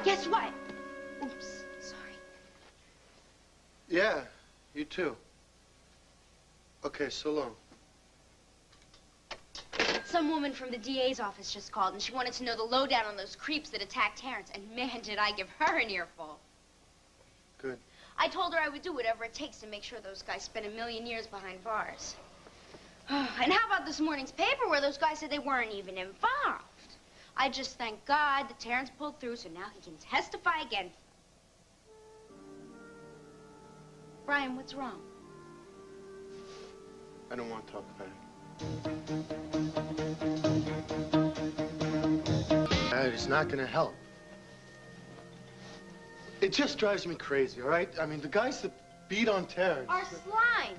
Guess what? Oops, sorry. Yeah, you too. Okay, so long. Some woman from the DA's office just called, and she wanted to know the lowdown on those creeps that attacked Terrence. And man, did I give her an earful. Good. I told her I would do whatever it takes to make sure those guys spend 1,000,000 years behind bars. And how about this morning's paper where those guys said they weren't even involved? I just thank God that Terrence pulled through, so now he can testify again. Brian, what's wrong? I don't want to talk about it. It's not going to help. It just drives me crazy, all right? I mean, the guys that beat on Terrence... Our slime!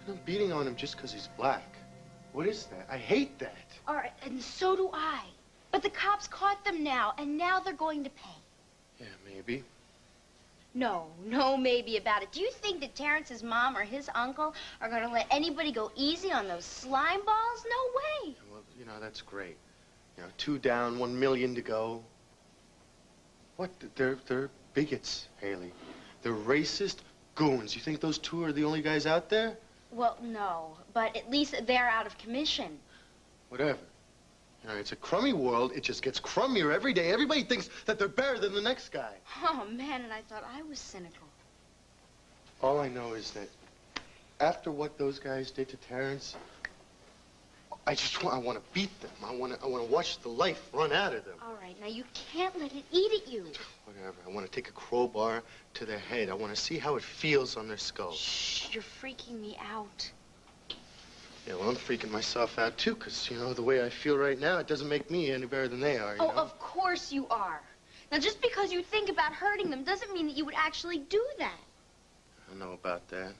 I'm beating on him just because he's black. What is that? I hate that. All right, and so do I. But the cops caught them now, and now they're going to pay. Yeah, maybe. No maybe about it. Do you think that Terrence's mom or his uncle are going to let anybody go easy on those slime balls? No way. Well, you know, that's great. You know, 2 down, 1,000,000 to go. What? They're bigots, Haley. They're racist goons. You think those 2 are the only guys out there? Well, no, but at least they're out of commission. Whatever. You know, it's a crummy world. It just gets crummier every day. Everybody thinks that they're better than the next guy. Oh, man, and I thought I was cynical. All I know is that after what those guys did to Terrence, I want to beat them. I want to watch the life run out of them. All right, now you can't let it eat at you. Whatever. I want to take a crowbar to their head. I want to see how it feels on their skulls. Shh, you're freaking me out. Yeah, well, I'm freaking myself out, too, because, you know, the way I feel right now, it doesn't make me any better than they are, you know? Of course you are. Now, just because you think about hurting them doesn't mean that you would actually do that. I don't know about that.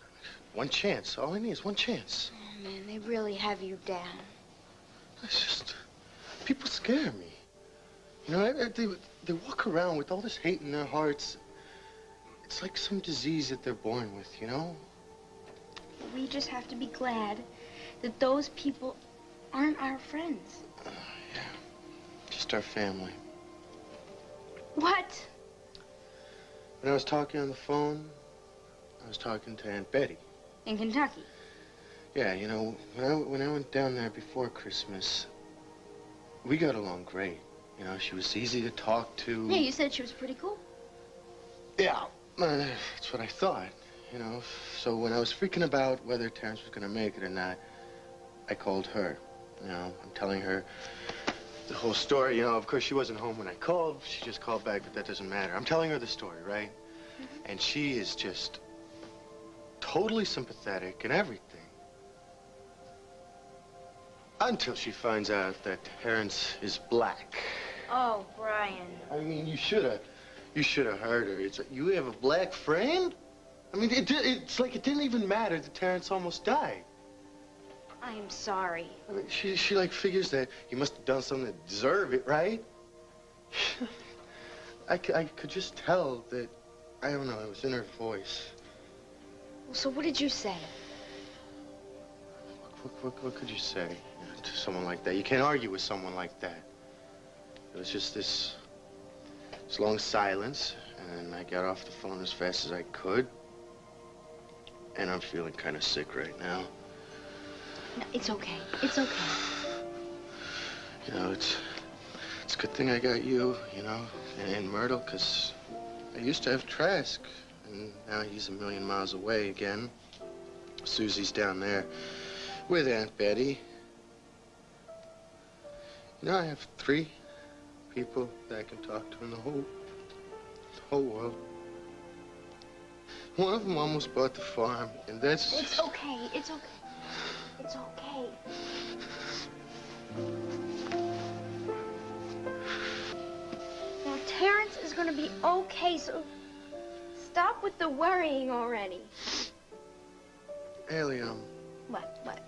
One chance. All I need is one chance. Oh, man, they really have you down. It's just... people scare me. You know, they walk around with all this hate in their hearts. It's like some disease that they're born with, you know? We just have to be glad that those people aren't our friends. Yeah. Just our family. What? When I was talking on the phone, I was talking to Aunt Betty. In Kentucky? Yeah, you know, when I went down there before Christmas, we got along great. You know, she was easy to talk to. Yeah, you said she was pretty cool. Yeah, that's what I thought, you know. So when I was freaking about whether Terrence was going to make it or not, I called her. You know, I'm telling her the whole story. You know, of course, she wasn't home when I called. She just called back, but that doesn't matter. I'm telling her the story, right? Mm-hmm. And she is just totally sympathetic and everything. Until she finds out that Terrence is black. Oh, Brian. I mean, you should have heard her. It's like, you have a black friend? I mean, it's like it didn't even matter that Terrence almost died. I'm sorry. I mean, she like figures that you must have done something to deserve it, right? I could just tell that, I don't know, it was in her voice. Well, so what did you say? What could you say to someone like that? You can't argue with someone like that. It was just this long silence, and I got off the phone as fast as I could. And I'm feeling kind of sick right now. No, it's okay. It's okay. You know, it's a good thing I got you, you know, and Myrtle, because I used to have Trask, and now he's 1,000,000 miles away again. Susie's down there with Aunt Betty. You know, I have 3 people that I can talk to in the whole world. One of them almost bought the farm, and that's... It's okay. It's okay. It's okay. Now, Terrence is going to be okay, so stop with the worrying already. Haley, What?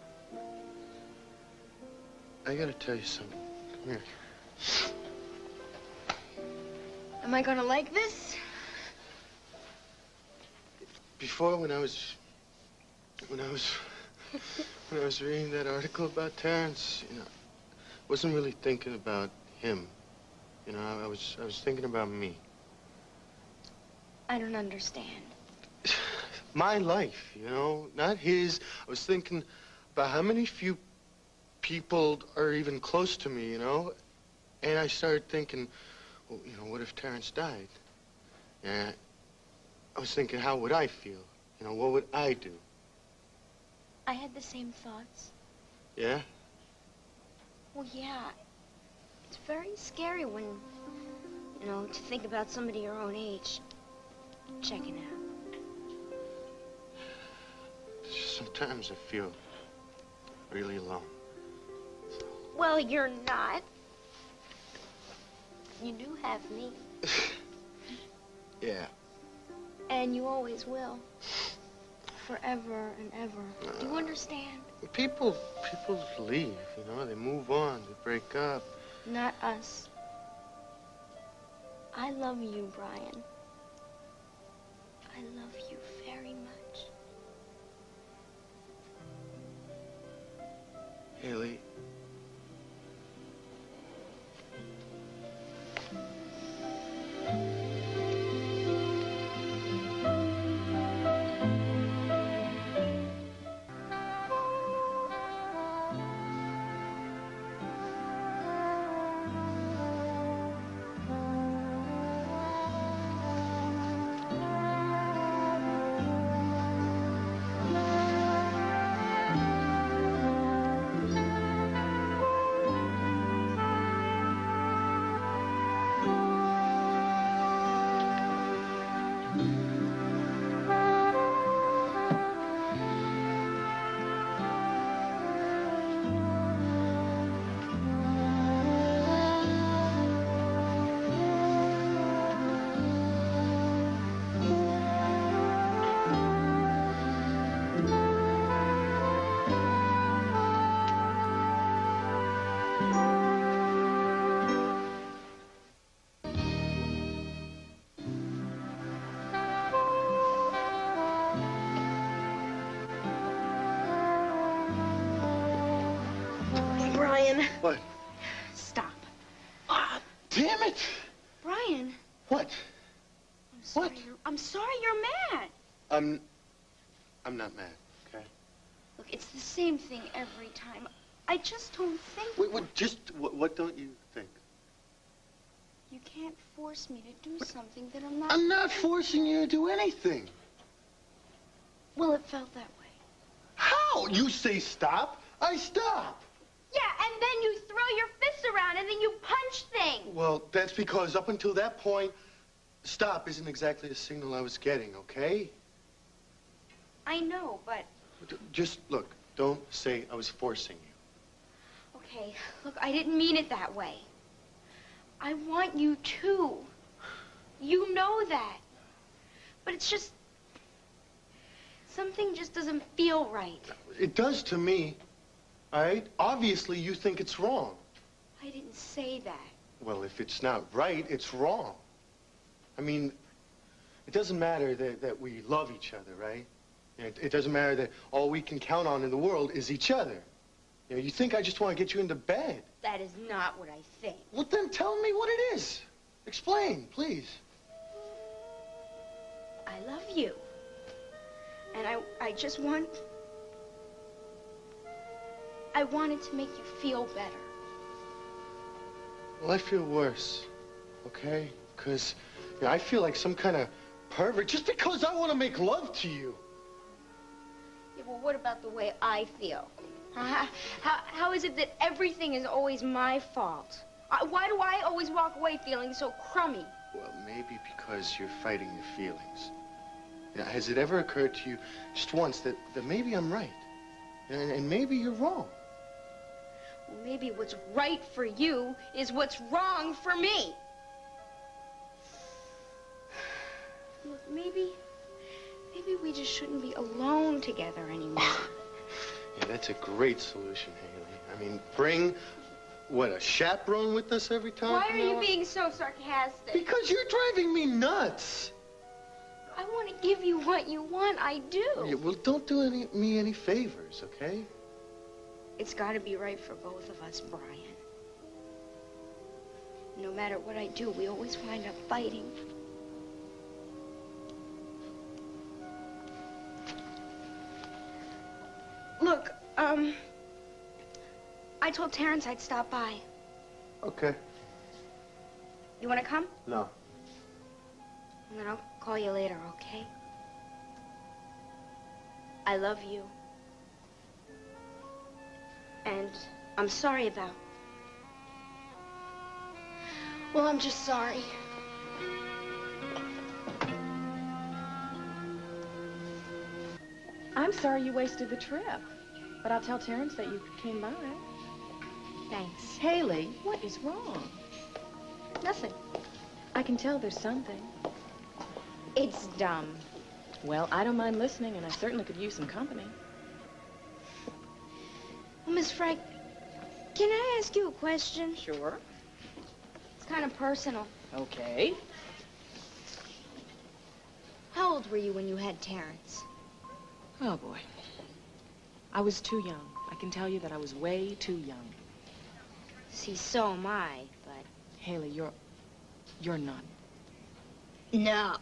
I gotta tell you something. Come here. Am I going to like this? Before, when I was reading that article about Terrence, you know, I wasn't really thinking about him, You know, I was thinking about me. I don't understand. My life, you know, not his. I was thinking about how many few people are even close to me, you know? And I started thinking, well, you know, what if Terrence died? And I was thinking, how would I feel? You know, what would I do? I had the same thoughts. Yeah? Well, yeah. It's very scary when, you know, to think about somebody your own age checking out. Sometimes I feel really alone. Well, you're not. You do have me. Yeah. And you always will. Forever and ever. Do you understand? People leave, you know, they move on, they break up. Not us. I love you, Brian. I love you very much. Haley. Brian. What? Stop. Ah, damn it! Brian. What? What? I'm sorry you're mad. I'm not mad, okay? Look, it's the same thing every time. I just don't think... What don't you think? You can't force me to do something that I'm not... I'm not forcing you to do anything. Well, it felt that way. How? You say stop, I stop. Yeah, and then you throw your fists around and then you punch things. Well, that's because up until that point, stop isn't exactly the signal I was getting, okay? I know, but... Just, look, don't say I was forcing you. Okay, look, I didn't mean it that way. I want you too. You know that. But it's just... something just doesn't feel right. It does to me, all right? Obviously, you think it's wrong. I didn't say that. Well, if it's not right, it's wrong. I mean, it doesn't matter that we love each other, right? It doesn't matter that all we can count on in the world is each other. You know, you think I just want to get you into bed. That is not what I think. Well, then tell me what it is. Explain, please. I love you. And I just want... I wanted to make you feel better. Well, I feel worse, okay? Because you know, I feel like some kind of pervert just because I want to make love to you. Yeah, well, what about the way I feel? How is it that everything is always my fault? Why do I always walk away feeling so crummy? Well, maybe because you're fighting your feelings. You know, has it ever occurred to you just once that maybe I'm right? And maybe you're wrong? Well, maybe what's right for you is what's wrong for me. Look, maybe we just shouldn't be alone together anymore. Yeah, that's a great solution, Haley. I mean, bring, what, a chaperone with us every time? Why are you being so sarcastic? Because you're driving me nuts. I want to give you what you want, I do. Yeah, well, don't do me any favors, okay? It's got to be right for both of us, Brian. No matter what I do, we always wind up fighting. Look, I told Terrence I'd stop by. Okay. You want to come? No. And then I'll call you later, okay? I love you. And I'm sorry about... Well, I'm just sorry. I'm sorry you wasted the trip, but I'll tell Terrence that you came by. Thanks. Haley, what is wrong? Nothing. I can tell there's something. It's dumb. Well, I don't mind listening, and I certainly could use some company. Well, Miss Frank, can I ask you a question? Sure. It's kind of personal. Okay. How old were you when you had Terrence? Oh, boy. I was too young. I can tell you that I was way too young. See, so am I, but... Haley, you're not. No.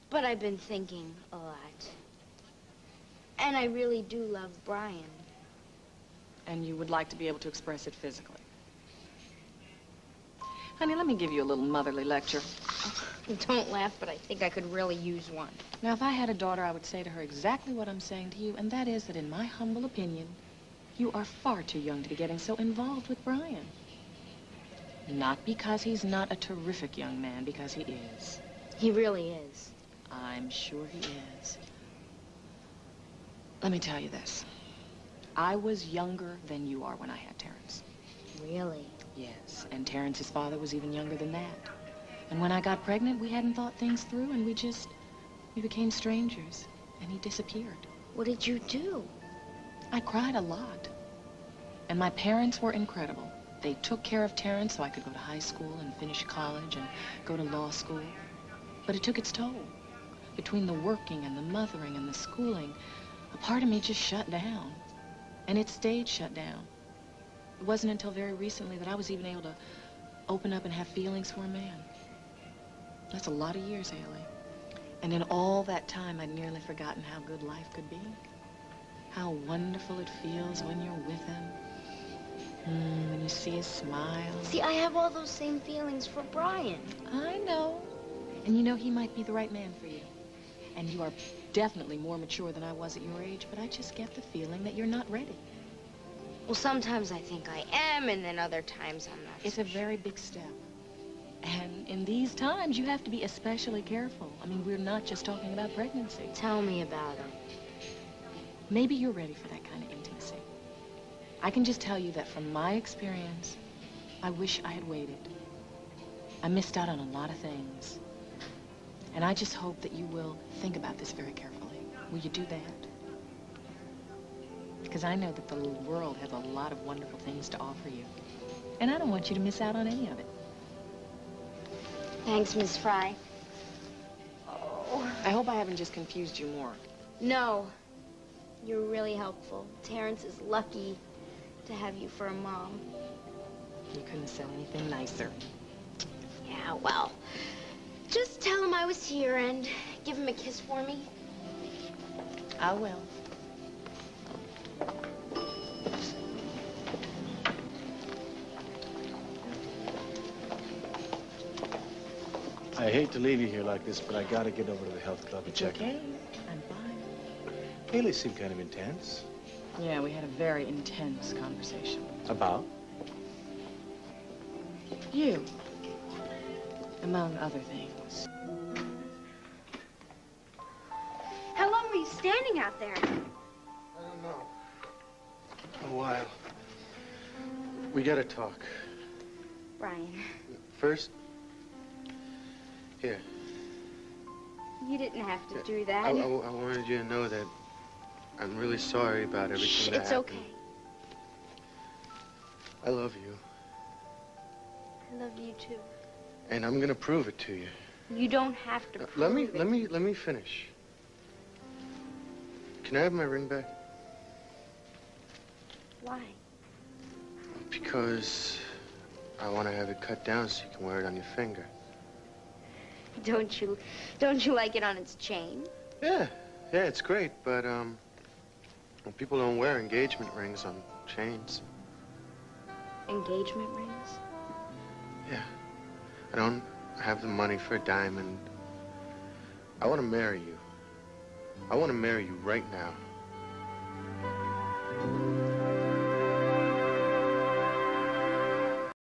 But I've been thinking a lot. And I really do love Brian. And you would like to be able to express it physically. Honey, let me give you a little motherly lecture. Don't laugh, but I think I could really use one. Now, if I had a daughter, I would say to her exactly what I'm saying to you, and that is that in my humble opinion, you are far too young to be getting so involved with Brian. Not because he's not a terrific young man, because he is. He really is. I'm sure he is. Let me tell you this. I was younger than you are when I had Terrence. Really? Yes, and Terrence's father was even younger than that. And when I got pregnant, we hadn't thought things through, and we became strangers, and he disappeared. What did you do? I cried a lot. And my parents were incredible. They took care of Terrence so I could go to high school and finish college and go to law school. But it took its toll. Between the working and the mothering and the schooling, a part of me just shut down. And it stayed shut down. It wasn't until very recently that I was even able to open up and have feelings for a man. That's a lot of years, Haley. And in all that time, I'd nearly forgotten how good life could be. How wonderful it feels when you're with him. When you see his smile. See, I have all those same feelings for Brian. I know. And you know, he might be the right man for you. And you are definitely more mature than I was at your age, but I just get the feeling that you're not ready. Well, sometimes I think I am, and then other times I'm not. It's a very big step. And in these times, you have to be especially careful. I mean, we're not just talking about pregnancy. Tell me about it. Maybe you're ready for that kind of intimacy. I can just tell you that from my experience, I wish I had waited. I missed out on a lot of things. And I just hope that you will think about this very carefully. Will you do that? Because I know that the little world has a lot of wonderful things to offer you. And I don't want you to miss out on any of it. Thanks, Miss Fry. Oh. I hope I haven't just confused you more. No. You're really helpful. Terrence is lucky to have you for a mom. You couldn't have said anything nicer. Yeah, well, just tell him I was here and give him a kiss for me. I will. I hate to leave you here like this, but I gotta get over to the health club and check Okay, in. I'm fine. Haley seemed kind of intense. Yeah, we had a very intense conversation. About? You, among other things. How long were you standing out there? I don't know. A while. We gotta talk. Brian, First, here. you didn't have to do that. I wanted you to know that I'm really sorry about everything Shh, that it's happened. okay. I love you. I love you too. And I'm gonna prove it to you. You don't have to prove Let it. me finish. Can I have my ring back? Why? Because I want to have it cut down so you can wear it on your finger. Don't you like it on its chain? Yeah, it's great, but, well, people don't wear engagement rings on chains. Engagement rings? Yeah. I don't have the money for a diamond. I want to marry you. I want to marry you right now.